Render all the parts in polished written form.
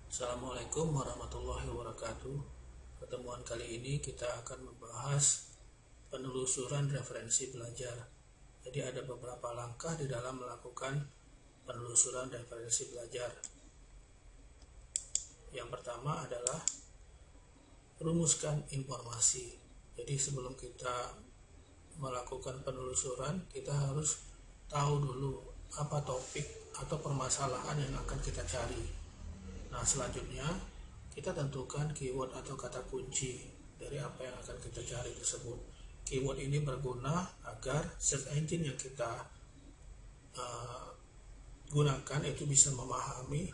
Assalamualaikum warahmatullahi wabarakatuh. Pertemuan kali ini kita akan membahas penelusuran referensi belajar. Jadi ada beberapa langkah di dalam melakukan penelusuran referensi belajar. Yang pertama adalah rumuskan informasi. Jadi sebelum kita melakukan penelusuran, kita harus tahu dulu apa topik atau permasalahan yang akan kita cari. Nah, selanjutnya kita tentukan keyword atau kata kunci dari apa yang akan kita cari tersebut. Keyword ini berguna agar search engine yang kita gunakan itu bisa memahami,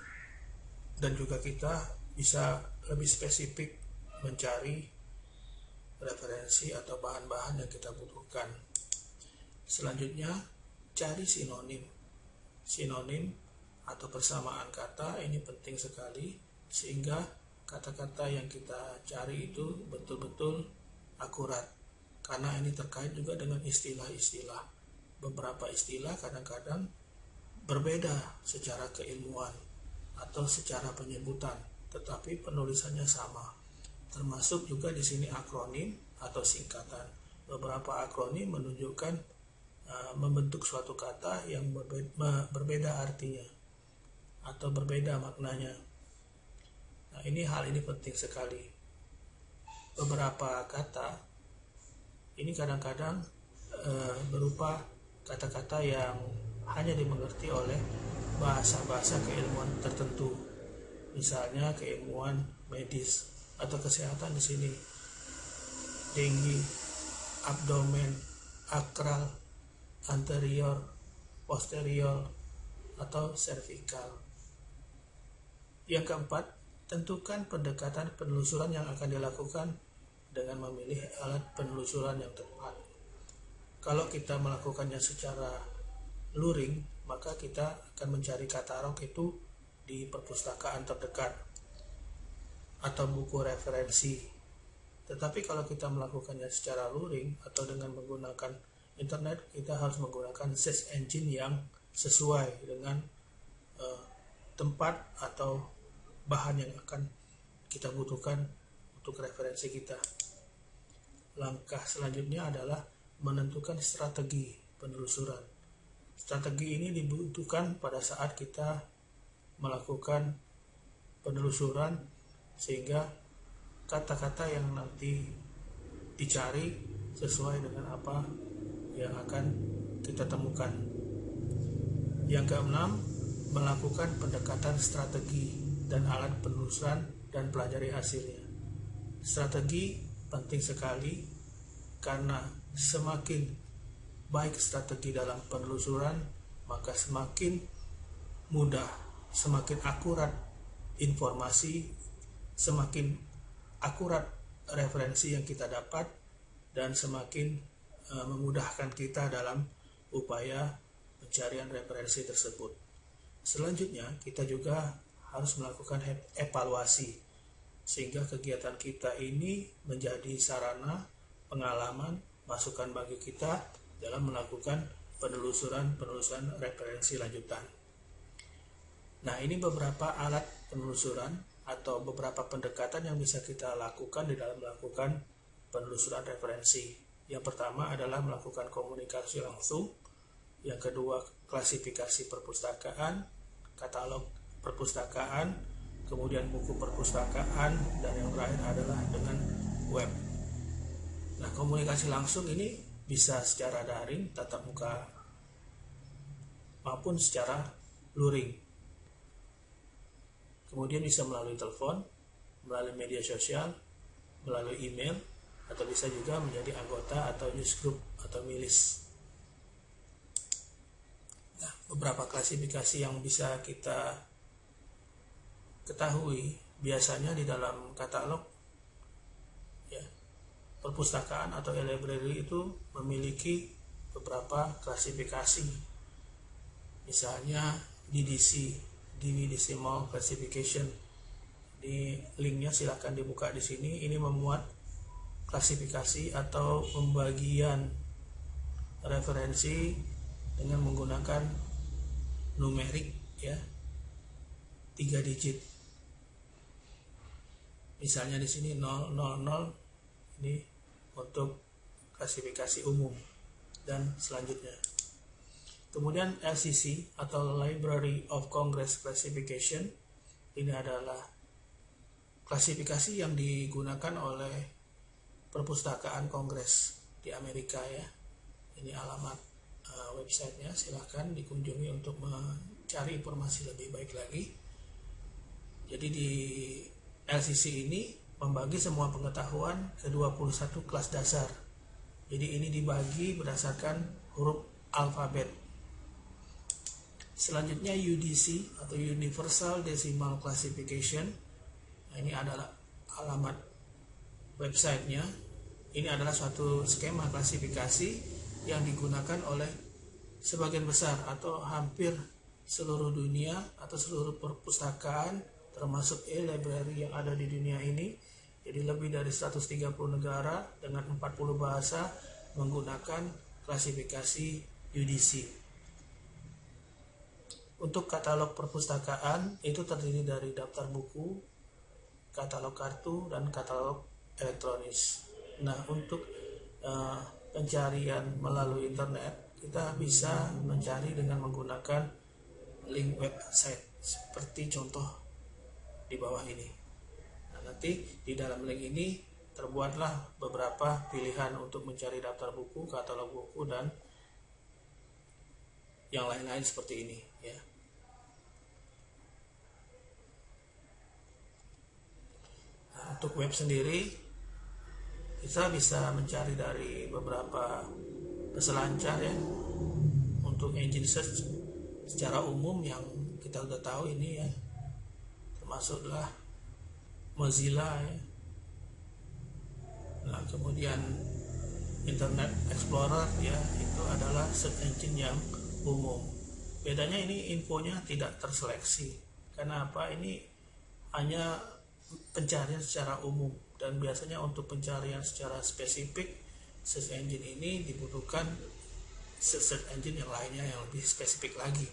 dan juga kita bisa lebih spesifik mencari referensi atau bahan-bahan yang kita butuhkan. Selanjutnya, cari sinonim. Sinonim atau persamaan kata ini penting sekali, sehingga kata-kata yang kita cari itu betul-betul akurat, karena ini terkait juga dengan istilah-istilah. Beberapa istilah kadang-kadang berbeda secara keilmuan atau secara penyebutan, tetapi penulisannya sama. Termasuk juga di sini akronim atau singkatan. Beberapa akronim menunjukkan membentuk suatu kata yang berbeda artinya atau berbeda maknanya. Nah, hal ini penting sekali. Beberapa kata ini kadang-kadang berupa kata-kata yang hanya dimengerti oleh bahasa-bahasa keilmuan tertentu. Misalnya keilmuan medis atau kesehatan di sini. Tinggi, abdomen, akral, anterior, posterior, atau cervical. Yang keempat, tentukan pendekatan penelusuran yang akan dilakukan dengan memilih alat penelusuran yang tepat. Kalau kita melakukannya secara luring, maka kita akan mencari katalog itu di perpustakaan terdekat atau buku referensi. Tetapi kalau kita melakukannya secara luring atau dengan menggunakan internet, kita harus menggunakan search engine yang sesuai dengan tempat atau bahan yang akan kita butuhkan untuk referensi kita. Langkah selanjutnya adalah menentukan strategi penelusuran. Strategi ini dibutuhkan pada saat kita melakukan penelusuran, sehingga kata-kata yang nanti dicari sesuai dengan apa yang akan kita temukan. Yang keenam, melakukan pendekatan strategi dan alat penelusuran dan pelajari hasilnya. Strategi penting sekali, karena semakin baik strategi dalam penelusuran, maka semakin mudah, semakin akurat informasi, semakin akurat referensi yang kita dapat, dan semakin memudahkan kita dalam upaya pencarian referensi tersebut. Selanjutnya, kita juga harus melakukan evaluasi, sehingga kegiatan kita ini menjadi sarana, pengalaman, masukan bagi kita dalam melakukan penelusuran referensi lanjutan. Nah, ini beberapa alat penelusuran atau beberapa pendekatan yang bisa kita lakukan di dalam melakukan penelusuran referensi. Yang pertama adalah melakukan komunikasi langsung. Yang kedua, klasifikasi perpustakaan, katalog perpustakaan, kemudian buku perpustakaan, dan yang terakhir adalah dengan web. Nah, komunikasi langsung ini bisa secara daring, tatap muka, maupun secara luring. Kemudian bisa melalui telepon, melalui media sosial, melalui email, atau bisa juga menjadi anggota atau newsgroup atau milis. Nah, beberapa klasifikasi yang bisa kita ketahui biasanya di dalam katalog perpustakaan atau e-library itu memiliki beberapa klasifikasi. Misalnya DDC, Decimal Classification. Di linknya silahkan dibuka di sini. Ini memuat klasifikasi atau pembagian referensi dengan menggunakan numerik 3 digit. Misalnya di sini 000 ini untuk klasifikasi umum dan selanjutnya. Kemudian LCC atau Library of Congress Classification, ini adalah klasifikasi yang digunakan oleh perpustakaan Kongres di Amerika ya. Ini alamat websitenya, silahkan dikunjungi untuk mencari informasi lebih baik lagi. Jadi di LCC ini membagi semua pengetahuan ke 21 kelas dasar. Jadi ini dibagi berdasarkan huruf alfabet. Selanjutnya UDC atau Universal Decimal Classification. Nah, ini adalah alamat websitenya. Ini adalah suatu skema klasifikasi yang digunakan oleh sebagian besar atau hampir seluruh dunia atau seluruh perpustakaan termasuk e-library yang ada di dunia ini. Jadi lebih dari 130 negara dengan 40 bahasa menggunakan klasifikasi UDC. Untuk katalog perpustakaan itu terdiri dari daftar buku, katalog kartu, dan katalog elektronis. Nah, untuk pencarian melalui internet, kita bisa mencari dengan menggunakan link website seperti contoh di bawah ini. Nah, nanti di dalam link ini terbuatlah beberapa pilihan untuk mencari daftar buku, katalog buku, dan yang lain-lain seperti ini ya. Nah, untuk web sendiri kita bisa mencari dari beberapa peselancar ya. Untuk engine search secara umum yang kita udah tahu ini ya, termasuklah Mozilla ya. Nah, kemudian Internet Explorer ya, itu adalah search engine yang umum. Bedanya ini infonya tidak terseleksi. Karena apa? Ini hanya pencarian secara umum, dan biasanya untuk pencarian secara spesifik search engine ini dibutuhkan search engine yang lainnya yang lebih spesifik lagi.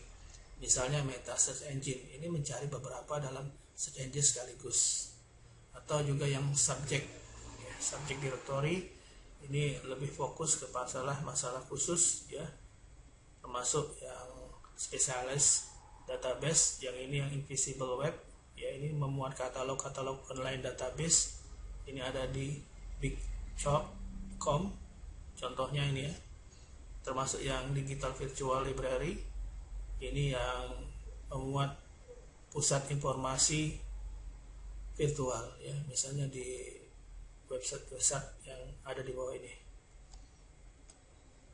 Misalnya Meta Search Engine ini mencari beberapa dalam search engine sekaligus, atau juga yang subject directory ini lebih fokus ke masalah khusus ya, termasuk yang spesialis database, yang ini yang invisible web ya, ini memuat katalog online database. Ini ada di bigshop.com contohnya ini ya, termasuk yang digital virtual library, ini yang memuat pusat informasi virtual ya, misalnya di website yang ada di bawah ini.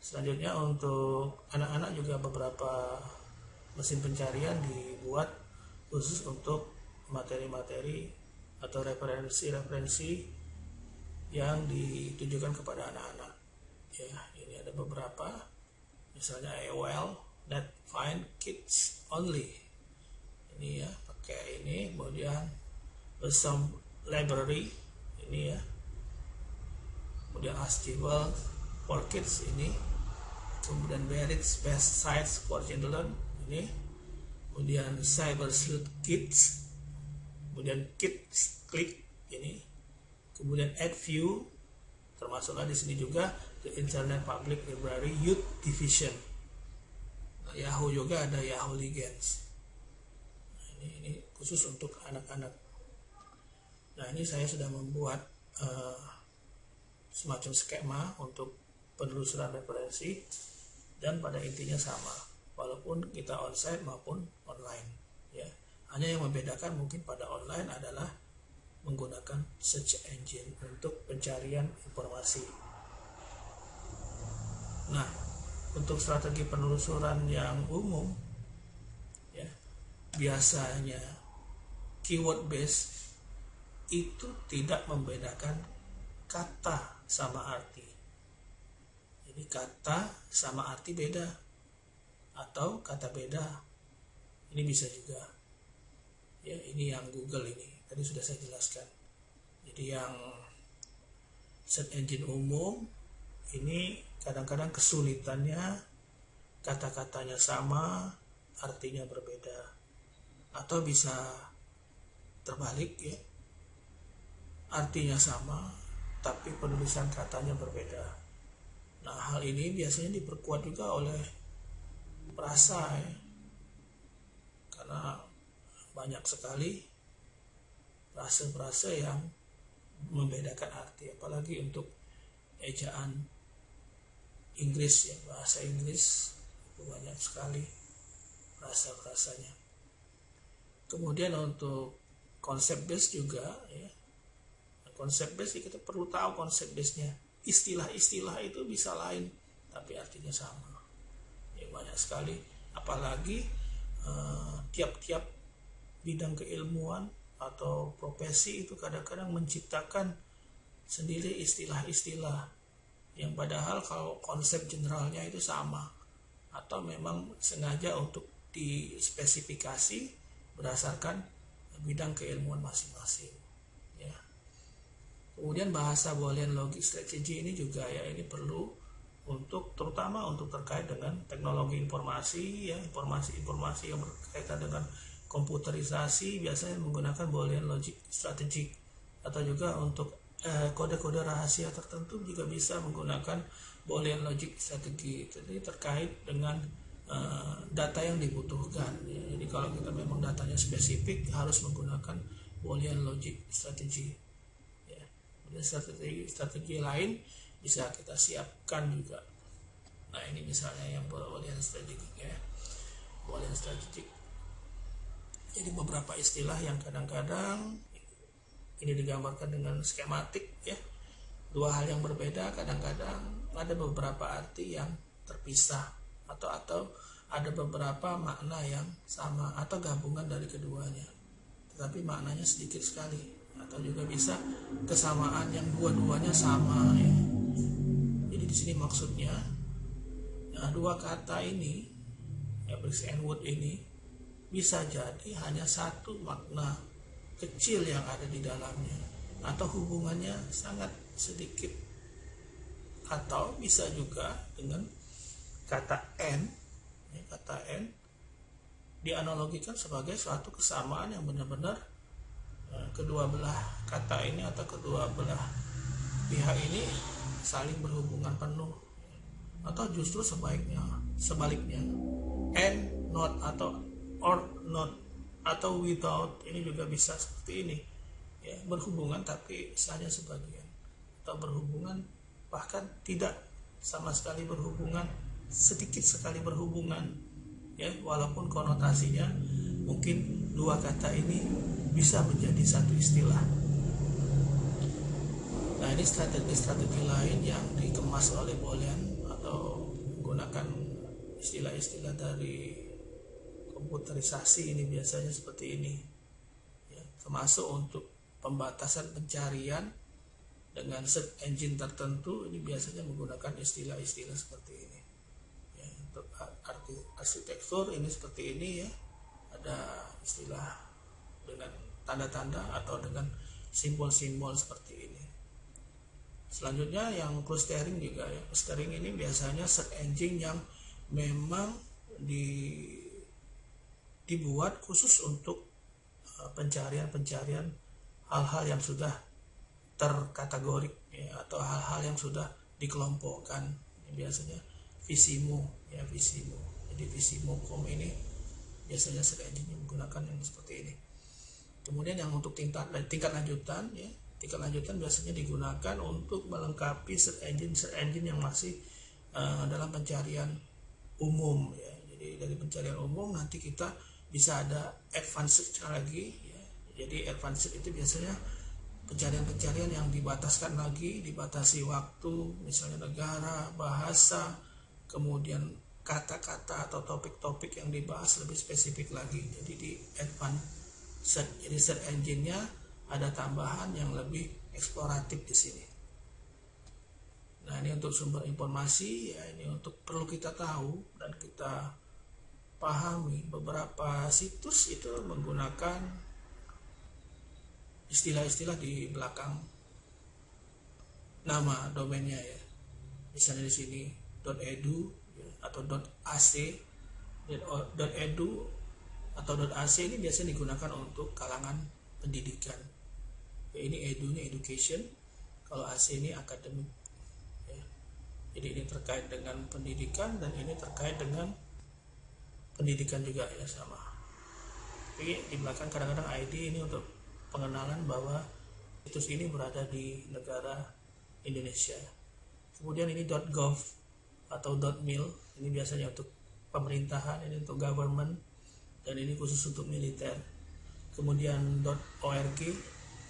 Selanjutnya untuk anak-anak juga beberapa mesin pencarian dibuat khusus untuk materi-materi atau referensi-referensi yang ditujukan kepada anak-anak ya. Ini ada beberapa, misalnya AOL that find kids only, ini ya pakai ini. Kemudian some library ini ya, kemudian Archival for kids ini, kemudian Barrett's best sites for children ini, kemudian Cyber Sleuth Kids, kemudian Kids Click ini, kemudian AdView, termasuklah di sini juga the Internet Public Library Youth Division. Nah, Yahoo juga ada Yahoo Legends. Nah, ini khusus untuk anak-anak. Nah, ini saya sudah membuat semacam skema untuk penelusuran referensi, dan pada intinya sama walaupun kita onsite maupun online ya. Hanya yang membedakan mungkin pada online adalah menggunakan search engine untuk pencarian informasi. Nah, untuk strategi penelusuran yang umum ya, biasanya keyword base itu tidak membedakan kata sama arti. Jadi kata sama arti beda, atau kata beda ini bisa juga ya. Ini yang Google ini tadi sudah saya jelaskan. Jadi yang search engine umum ini kadang-kadang kesulitannya kata-katanya sama, artinya berbeda, atau bisa terbalik ya. artinya sama, tapi penulisan katanya berbeda. Nah, hal ini biasanya diperkuat juga oleh frasa ya. Karena banyak sekali frase-frase yang membedakan arti, apalagi untuk ejaan Inggris ya, bahasa Inggris itu banyak sekali frasa-frasanya. Kemudian untuk konsep base juga ya. Konsep base kita perlu tahu konsep base-nya. Istilah-istilah itu bisa lain tapi artinya sama. Ya, banyak sekali, apalagi tiap-tiap bidang keilmuan atau profesi itu kadang-kadang menciptakan sendiri istilah-istilah yang padahal kalau konsep generalnya itu sama, atau memang sengaja untuk dispesifikasi berdasarkan bidang keilmuan masing-masing ya. Kemudian bahasa Boolean Logic Strategy ini juga ya, ini perlu untuk terutama untuk terkait dengan teknologi informasi ya, informasi yang berkaitan dengan komputerisasi biasanya menggunakan Boolean Logic Strategy, atau juga untuk kode-kode rahasia tertentu juga bisa menggunakan Boolean Logic Strategy. Jadi terkait dengan data yang dibutuhkan ya. Jadi kalau kita memang datanya spesifik harus menggunakan Boolean Logic Strategy ya. Kemudian strategi lain bisa kita siapkan juga. Nah, ini misalnya yang Boolean Strategy ya. Boolean Strategy. Jadi beberapa istilah yang kadang-kadang ini digambarkan dengan skematik ya. Dua hal yang berbeda, kadang-kadang ada beberapa arti yang terpisah atau ada beberapa makna yang sama atau gabungan dari keduanya. Tetapi maknanya sedikit sekali, atau juga bisa kesamaan yang dua-duanya sama ya. Jadi di sini maksudnya dua kata ini ya, Briggs and Wood ini bisa jadi hanya satu makna kecil yang ada di dalamnya, atau hubungannya sangat sedikit, atau bisa juga dengan kata N ya, kata N dianalogikan sebagai suatu kesamaan yang benar-benar kedua belah kata ini atau kedua belah pihak ini saling berhubungan penuh, atau justru sebaliknya and not atau or not atau without ini juga bisa seperti ini ya, berhubungan tapi hanya sebagian, atau berhubungan bahkan tidak sama sekali berhubungan, sedikit sekali berhubungan ya, walaupun konotasinya mungkin dua kata ini bisa menjadi satu istilah. Nah, ini strategi-strategi lain yang dikemas oleh Boolean atau menggunakan istilah-istilah dari komputerisasi ini biasanya seperti ini ya, termasuk untuk pembatasan pencarian dengan search engine tertentu ini biasanya menggunakan istilah-istilah seperti ini ya. Untuk arsitektur ini seperti ini ya, ada istilah dengan tanda-tanda atau dengan simbol-simbol seperti ini. Selanjutnya yang clustering juga ya. Clustering ini biasanya search engine yang memang dibuat khusus untuk pencarian hal-hal yang sudah terkategorik ya, atau hal-hal yang sudah dikelompokkan ya, biasanya Visimo ya, Visimo. Jadi Visimo.com ini biasanya search engine menggunakan yang seperti ini. Kemudian yang untuk tingkat lanjutan ya, tingkat lanjutan biasanya digunakan untuk melengkapi search engine yang masih dalam pencarian umum ya. Jadi dari pencarian umum nanti kita bisa ada advanced lagi ya. Jadi advanced itu biasanya pencarian yang dibataskan lagi, dibatasi waktu, misalnya negara, bahasa, kemudian kata-kata atau topik-topik yang dibahas lebih spesifik lagi. Jadi di advanced, jadi search engine-nya ada tambahan yang lebih eksploratif di sini. Nah, ini untuk sumber informasi ya, ini untuk perlu kita tahu dan kita pahami. Beberapa situs itu menggunakan istilah-istilah di belakang nama domainnya ya. Misalnya di sini .edu ya, atau .ac, .edu atau .ac ini biasanya digunakan untuk kalangan pendidikan Ini edu ini education, kalau AC ini akademik ya. Jadi ini terkait dengan pendidikan dan ini terkait dengan pendidikan juga ya, sama. Tapi di belakang kadang-kadang ID ini untuk pengenalan bahwa situs ini berada di negara Indonesia. Kemudian ini .gov atau .mil, ini biasanya untuk pemerintahan, ini untuk government, dan ini khusus untuk militer. Kemudian .org,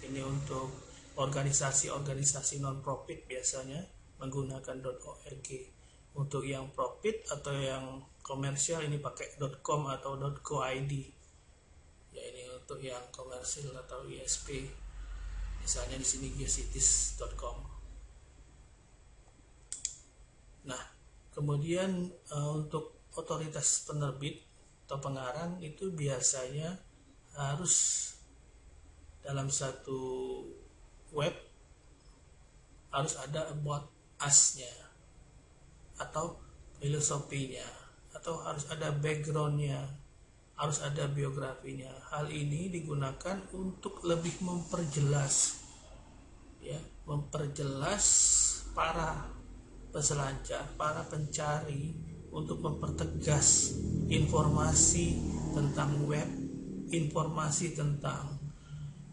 ini untuk organisasi-organisasi non-profit biasanya menggunakan .org. Untuk yang profit atau yang komersial ini pakai .com atau .co.id. Ya, ini untuk yang komersial atau ISP. Misalnya di sini geocities.com. Nah, kemudian untuk otoritas penerbit atau pengarang itu biasanya harus dalam satu web harus ada about us-nya atau filosofinya, atau harus ada background-nya, harus ada biografinya. Hal ini digunakan untuk lebih memperjelas ya, memperjelas para peselancar, para pencari, untuk mempertegas informasi tentang web, informasi tentang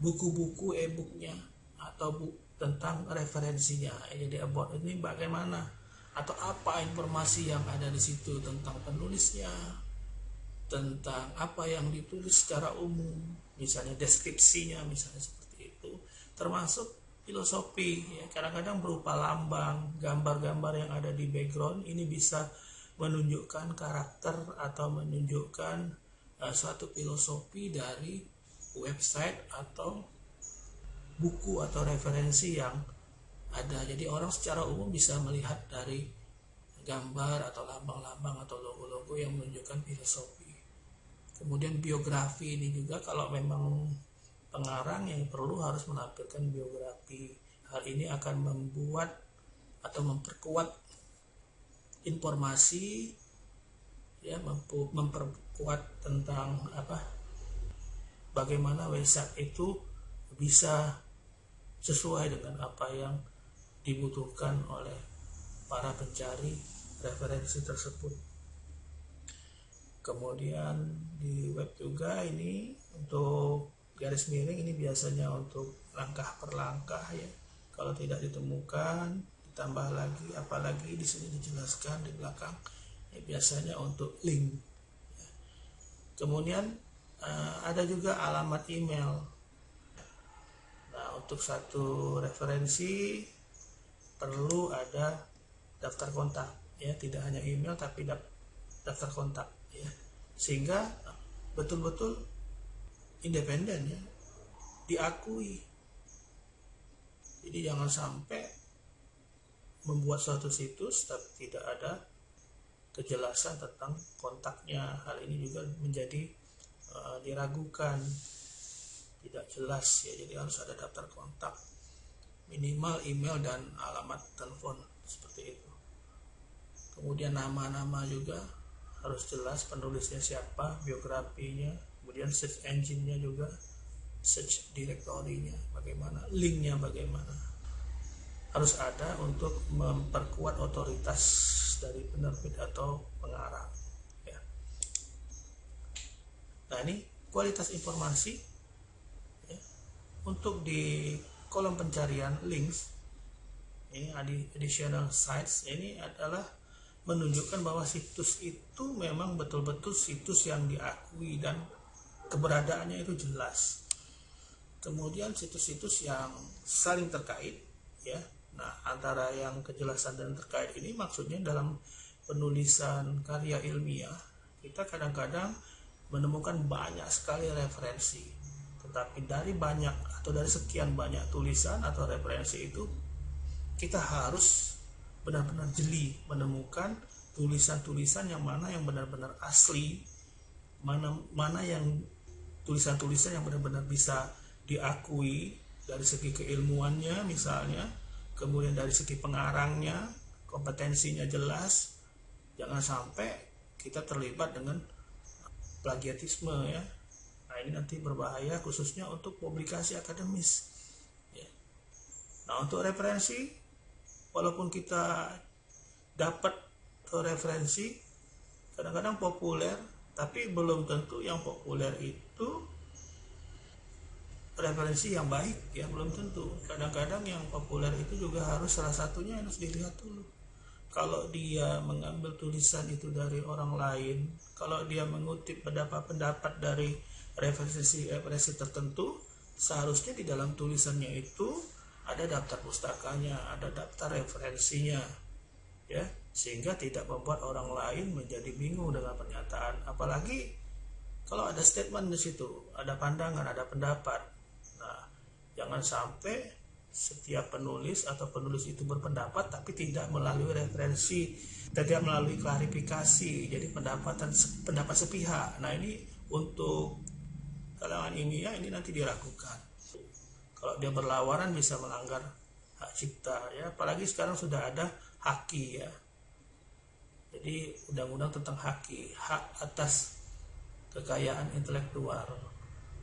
buku-buku e-booknya atau tentang referensinya. Jadi about ini bagaimana atau apa informasi yang ada di situ tentang penulisnya, tentang apa yang ditulis secara umum, misalnya deskripsinya, misalnya seperti itu, termasuk filosofi ya, kadang-kadang berupa lambang, gambar-gambar yang ada di background. Ini bisa menunjukkan karakter atau menunjukkan suatu filosofi dari website atau buku atau referensi yang ada. Jadi orang secara umum bisa melihat dari gambar atau lambang-lambang atau logo-logo yang menunjukkan filosofi. Kemudian biografi ini juga, kalau memang pengarang yang perlu harus menampilkan biografi. Hal ini akan membuat atau memperkuat informasi ya, memperkuat tentang bagaimana website itu bisa sesuai dengan apa yang dibutuhkan oleh para pencari referensi tersebut. Kemudian di web juga ini untuk garis miring, ini biasanya untuk langkah per langkah ya. Kalau tidak ditemukan, ditambah lagi, apalagi di sini dijelaskan di belakang ya, biasanya untuk link. Kemudian ada juga alamat email. Nah, untuk satu referensi perlu ada daftar kontak ya, tidak hanya email tapi daftar kontak ya, sehingga betul-betul independen ya, diakui. Jadi jangan sampai membuat suatu situs tapi tidak ada kejelasan tentang kontaknya. Hal ini juga menjadi diragukan, tidak jelas ya. Jadi harus ada daftar kontak, minimal email dan alamat telepon seperti itu. Kemudian nama-nama juga harus jelas, penulisnya siapa, biografinya, kemudian search engine-nya juga, search directory-nya bagaimana, link-nya bagaimana. Harus ada untuk memperkuat otoritas dari penerbit atau pengarang ya. Nah, ini kualitas informasi ya. Untuk di kolom pencarian links ini additional sites, ini adalah menunjukkan bahwa situs itu memang betul-betul situs yang diakui dan keberadaannya itu jelas. Kemudian situs-situs yang saling terkait ya. Nah, antara yang kejelasan dan terkait ini maksudnya dalam penulisan karya ilmiah kita kadang-kadang menemukan banyak sekali referensi, tetapi dari banyak atau dari sekian banyak tulisan atau referensi itu kita harus benar-benar jeli menemukan tulisan-tulisan yang mana yang benar-benar asli, mana yang tulisan-tulisan yang benar-benar bisa diakui dari segi keilmuannya misalnya, kemudian dari segi pengarangnya, kompetensinya jelas. Jangan sampai kita terlibat dengan plagiatisme ya. Nah, ini nanti berbahaya khususnya untuk publikasi akademis Nah, untuk referensi, walaupun kita dapat referensi kadang-kadang populer, tapi belum tentu yang populer itu referensi yang baik, ya belum tentu. Kadang-kadang yang populer itu juga harus salah satunya harus dilihat dulu. Kalau dia mengambil tulisan itu dari orang lain, kalau dia mengutip pendapat dari referensi tertentu, seharusnya di dalam tulisannya itu ada daftar pustakanya, ada daftar referensinya, ya, sehingga tidak membuat orang lain menjadi bingung dengan pernyataan. Apalagi kalau ada statement di situ, ada pandangan, ada pendapat. Nah, jangan sampai setiap penulis atau penulis itu berpendapat tapi tidak melalui referensi, tidak melalui klarifikasi, jadi pendapat sepihak. Nah, ini untuk kalangan ilmiah ini nanti diragukan. Kalau dia berlawanan bisa melanggar hak cipta, ya. Apalagi sekarang sudah ada haki, ya. Jadi undang-undang tentang haki, hak atas kekayaan intelektual,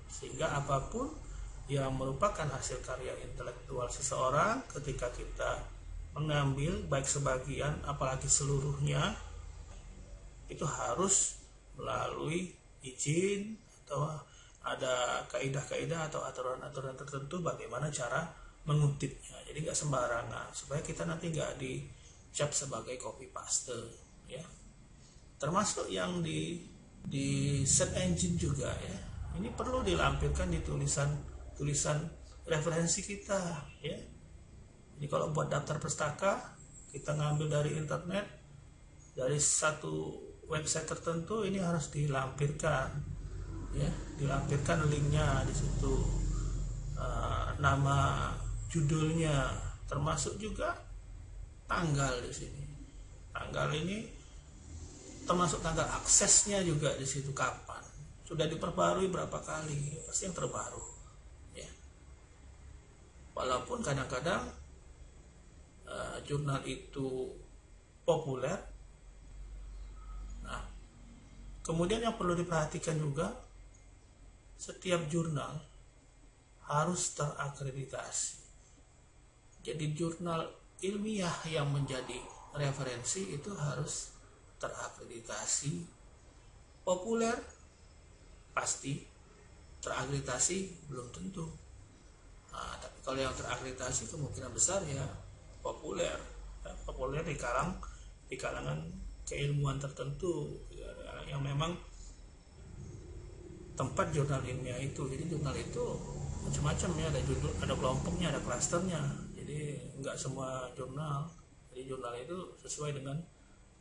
sehingga apapun yang merupakan hasil karya intelektual seseorang, ketika kita mengambil baik sebagian apalagi seluruhnya, itu harus melalui izin atau ada kaidah-kaidah atau aturan-aturan tertentu bagaimana cara mengutipnya. Jadi nggak sembarangan, supaya kita nanti nggak dicap sebagai copy paste, ya. Termasuk yang di search engine juga, ya. Ini perlu dilampirkan di tulisan referensi kita, ya. Jadi kalau buat daftar pustaka kita ngambil dari internet, dari satu website tertentu, ini harus dilampirkan, ya, dilampirkan linknya di situ, nama judulnya, termasuk juga tanggal di sini. Tanggal ini termasuk tanggal aksesnya juga di situ, kapan sudah diperbarui berapa kali, pasti yang terbaru, ya. Walaupun kadang-kadang jurnal itu populer. Nah, kemudian yang perlu diperhatikan juga, setiap jurnal harus terakreditasi. Jadi jurnal ilmiah yang menjadi referensi itu harus terakreditasi. Populer pasti, terakreditasi belum tentu. Nah, tapi kalau yang terakreditasi kemungkinan besar ya populer, ya, populer di kalangan keilmuan tertentu, ya, yang memang tempat jurnal ilmiah itu. Jadi jurnal itu macam-macam, ya, ada kelompoknya, ada klasternya. Jadi nggak semua jurnal. Jadi jurnal itu sesuai dengan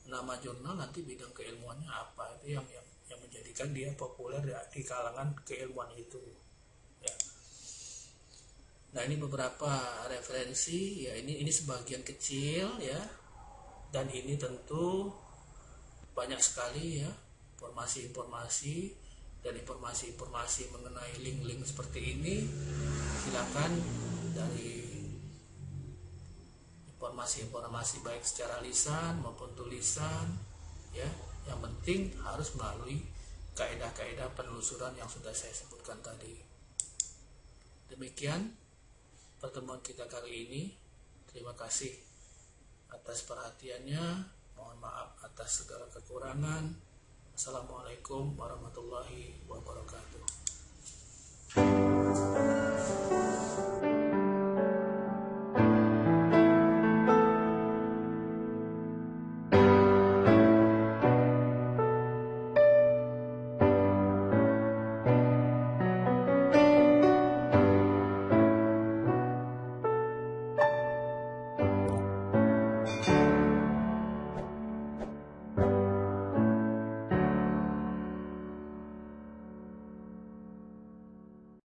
nama jurnal, nanti bidang keilmuannya apa, itu yang menjadikan dia populer di kalangan keilmuan itu, ya. Nah, ini beberapa referensi, ya, ini sebagian kecil, ya, dan ini tentu banyak sekali, ya, informasi-informasi dan informasi-informasi mengenai link-link seperti ini. Silakan dari informasi-informasi baik secara lisan maupun tulisan, ya, yang penting harus melalui kaidah-kaidah penelusuran yang sudah saya sebutkan tadi. Demikian pertemuan kita kali ini. Terima kasih atas perhatiannya. Mohon maaf atas segala kekurangan. Assalamualaikum warahmatullahi wabarakatuh.